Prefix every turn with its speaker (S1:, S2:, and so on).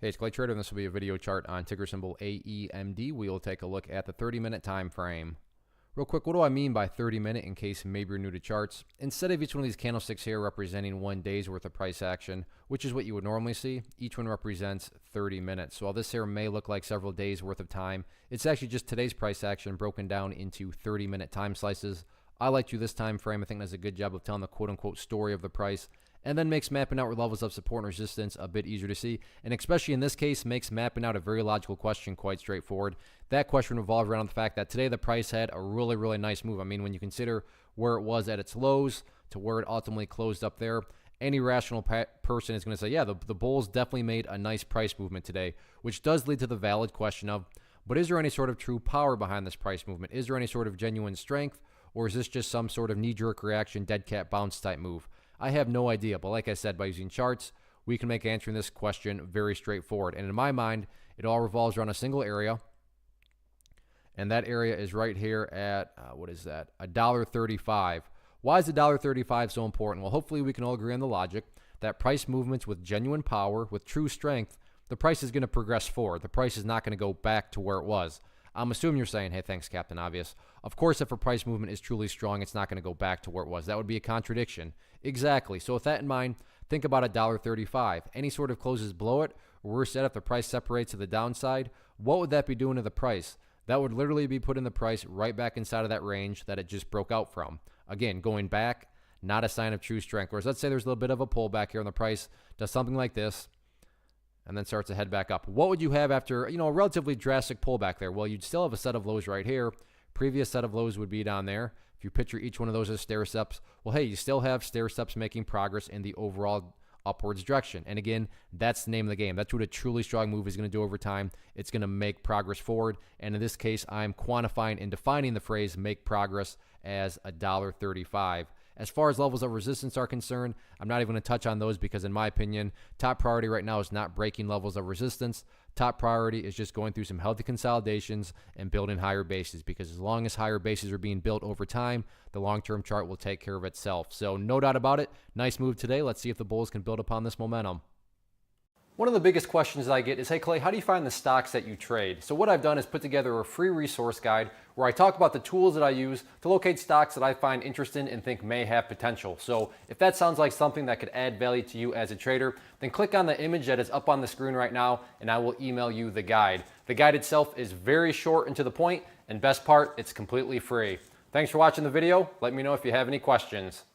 S1: Hey, it's Clay Trader, and this will be a video chart on ticker symbol AEMD. We will take a look at the 30-minute time frame. Real quick, what do I mean by 30-minute in case maybe you're new to charts? Instead of each one of these candlesticks here representing 1 day's worth of price action, which is what you would normally see, each one represents 30 minutes. So while this here may look like several days worth of time, it's actually just today's price action broken down into 30-minute time slices. I like to this time frame. I think that's a good job of telling the quote-unquote story of the price, and then makes mapping out levels of support and resistance a bit easier to see, and especially in this case makes mapping out a very logical question quite straightforward. That question revolved around the fact that today the price had a really nice move. I mean, when you consider where it was at its lows to where it ultimately closed up there, any rational person is going to say, yeah, the bulls definitely made a nice price movement today, which does lead to the valid question of, but is there any sort of true power behind this price movement? Is there any sort of genuine strength, or is this just some sort of knee-jerk reaction, dead cat bounce type move? I have no idea, but like I said, by using charts, we can make answering this question very straightforward. And in my mind, it all revolves around a single area, and that area is right here at, what is that, $1.35. Why is $1.35 so important? Well, hopefully we can all agree on the logic that price movements with genuine power, with true strength, the price is going to progress forward. The price is not going to go back to where it was. I'm assuming you're saying, hey, thanks, Captain Obvious. Of course, if a price movement is truly strong, it's not going to go back to where it was. That would be a contradiction. Exactly. So with that in mind, think about $1.35. Any sort of closes below it, or worse yet, if the price separates to the downside, what would that be doing to the price? That would literally be putting the price right back inside of that range that it just broke out from. Again, going back, not a sign of true strength. Whereas let's say there's a little bit of a pullback here on the price, does something like this, and then starts to head back up. What would you have after, a relatively drastic pullback there? Well, you'd still have a set of lows right here. Previous set of lows would be down there. If you picture each one of those as stair steps, well, hey, you still have stair steps making progress in the overall upwards direction. And again, that's the name of the game. That's what a truly strong move is going to do over time. It's going to make progress forward. And in this case, I'm quantifying and defining the phrase make progress as $1.35. As far as levels of resistance are concerned, I'm not even going to touch on those because in my opinion, top priority right now is not breaking levels of resistance. Top priority is just going through some healthy consolidations and building higher bases, because as long as higher bases are being built over time, the long-term chart will take care of itself. So no doubt about it, nice move today. Let's see if the bulls can build upon this momentum. One of the biggest questions that I get is, hey Clay, how do you find the stocks that you trade? So what I've done is put together a free resource guide where I talk about the tools that I use to locate stocks that I find interesting and think may have potential. So if that sounds like something that could add value to you as a trader, then click on the image that is up on the screen right now and I will email you the guide. The guide itself is very short and to the point, and best part, it's completely free. Thanks for watching the video. Let me know if you have any questions.